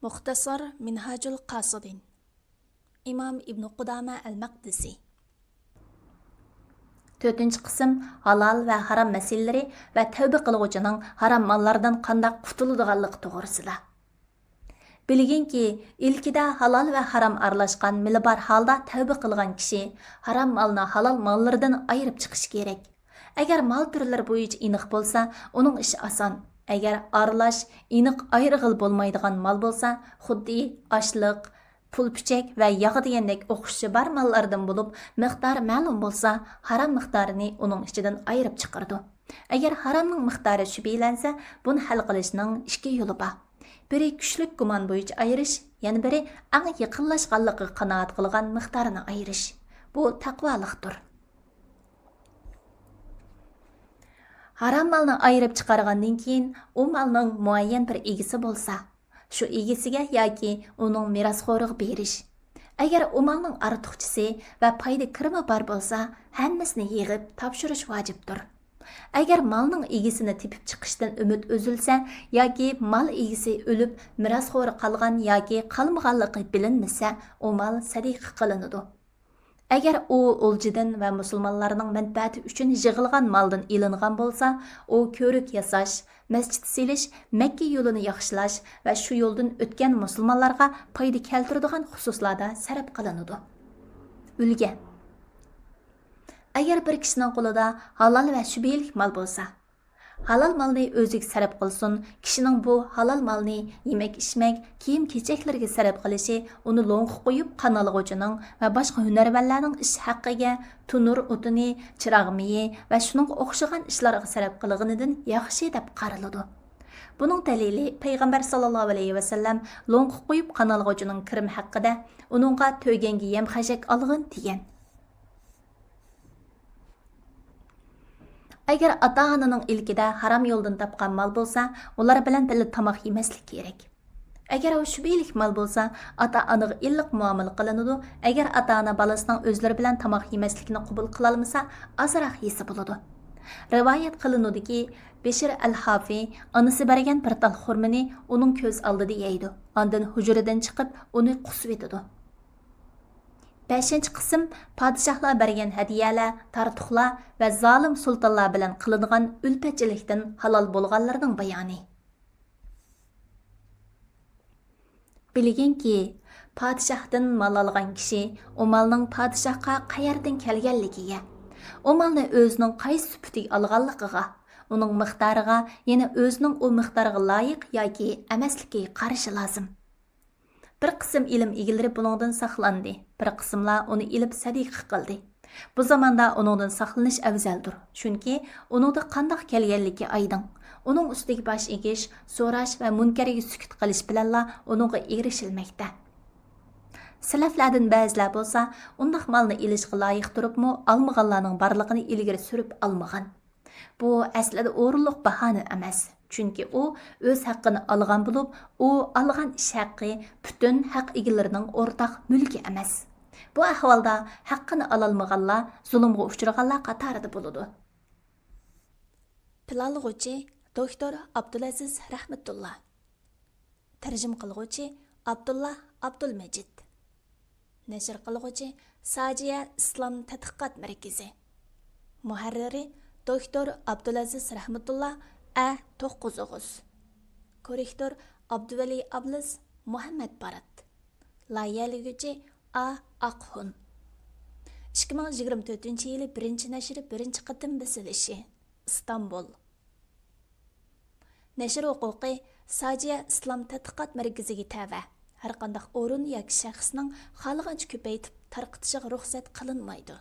Muxtasar Minhajul Qasidin İmam İbn Qudama el-Maqdisi 4-cü qism halal və haram məsələləri və tövbə qılğucuның haram mallardan qandaq qutuladiganligi to'g'risida. Bilginki, ilkida halal və haram aralashqan mili bar halda tövbə qilgan kishi haram malni halal mallardan ayırıb chiqish kerak. Agar mal turlari bo'yicha aniq bo'lsa, uning ishi oson. Agar aralash, aniq ayrig'il bo'lmaydigan mal bo'lsa, xuddi ashliq, pul-puchak va yog' degandek o'qishi bar mallardan bo'lib, miqdori ma'lum bo'lsa, haram miqdorini uning ichidan ayirib chiqardi. Agar haromning miqdori shubhalansa, buni hal qilishning ikki yo'li bor. Biri kuchlik gumon bo'yicha ayirish, yana biri eng yaqinlashganligiga qanoat qilgan miqdorini ayirish. Bu taqvolikdir. Haram malni ayirib chiqargandan keyin, u malning muayyan bir egisi bo'lsa, shu egisiga yoki uning merosxo'riga berish. Agar u malning ortiqchisi va foyda kirimi bor bo'lsa, hammasini yig'ib topshirish vojibdir. Agar malning egisini tepib chiqishdan umid uzilsa yoki mal egisi o'lib, merosxo'ri qolgan yoki qolmaganligi bilinmasa, u mal sadiqa qilinadi. Agar u o'ljidan va musulmonlarning manfaati uchun yig'ilgan maldan ilingan bo'lsa, u ko'rik yasash, masjid silish, Makka yo'lini yaxshilash va shu yo'ldan o'tgan musulmonlarga foyda keltiradigan xususlarda sarf qilinadi. Ulga. Agar bir kishining qo'lida halol va shubhalik mal bo'lsa, halol malni o'ziga sarf qilsin, kishining bu halol malni yemak-ichmak, kiyim-kechaklarga sarf qilishi, uni lo'ngga qo'yib qanalg'uchining va boshqa hunarmandlarning ish haqqiga, tunur o'tini, chiroq miyi va shuning o'xshagan ishlarga sarf qilganidan yaxshi deb qaraladi. Buning dalili Payg'ambar sallallohu alayhi va sallam lo'ngga qo'yib qanalg'uchining kirim haqida uningga to'yganga yem xashak olg'in degan. Agar ota-onaning ilkida haram yo'ldan topgan mal bo'lsa, ular bilan birga tomoq yemaslik kerak. Agar u shubhalik mal bo'lsa, ota-onaga illiq muomala qilinadi. Agar ota-ona balasining o'zlari bilan tomoq yemaslikni qabul qila olmasa, azroq yesa bo'ladi. Rivoyat qilinadiki, Beshir al-Hafi onasi bergan bir tal xurmani uning ko'z oldida yeydi. Ondan hujradan chiqib, uni qusib etadi. 5-ci qism padişahlar bergen hadiyalar, tartuqlar və zalim sultanlar bilan qilingan ülpəçilikdən halal bolğanlarning bayoni. Bilgin ki, padişahdan mal algan kishi o malning padişahqa qayerdan kelganligiga, o malni o'zining qaysi süpütiga alganligiga, uning miqdoriga, yana o'zining o miqdoriga loyiq yoki emasligiga qarashi lozim. Bir qism ilm egilari buningdan saqlandi, bir qismlar uni ilib sadiqa qildi. Bu zamonda uningdan saqlanish afzaldir, chunki uningda qandoq kelganligi aydin. Uning ustiga bosh egish, so'rash va munkarga sukut qilish bilanla uningga erishilmoqda. Salaflardan ba'zilar bo'lsa, undaq malni ilishga loyiq turibmi, almaganlarning barligini ilgari surib almagan. Bu aslida o'rinliq bahona emas. Chunki u o'z haqqini olgan bo'lib, u olgan ish haqqi butun haq egalarining o'rtaq mulki emas. Bu ahvolda haqqini ololmaganlar zulmga uchraganlar qatorida bo'ladi. Planlag'uvchi doktor Abdulaziz Rahmatullah. Tarjima qilguvchi Abdullah Abdulmajid. Nashr qilguvchi Sajiya Islom tadqiqot markazi. Muharriri doktor Abdulaziz Rahmatullah A9. Korrektor Abduvali Ablis Muhammad Barat. Layihalaguchi A Aqhun. 2024-yili 1-nashri 1-qatim basilishi. İstanbul. Nashr huquqi Sajiya Islom tadqiqot markaziga tava. Har qanday o'rin yoki shaxsning xohlagancha ko'paytib tarqatishiga ruxsat qilinmaydi.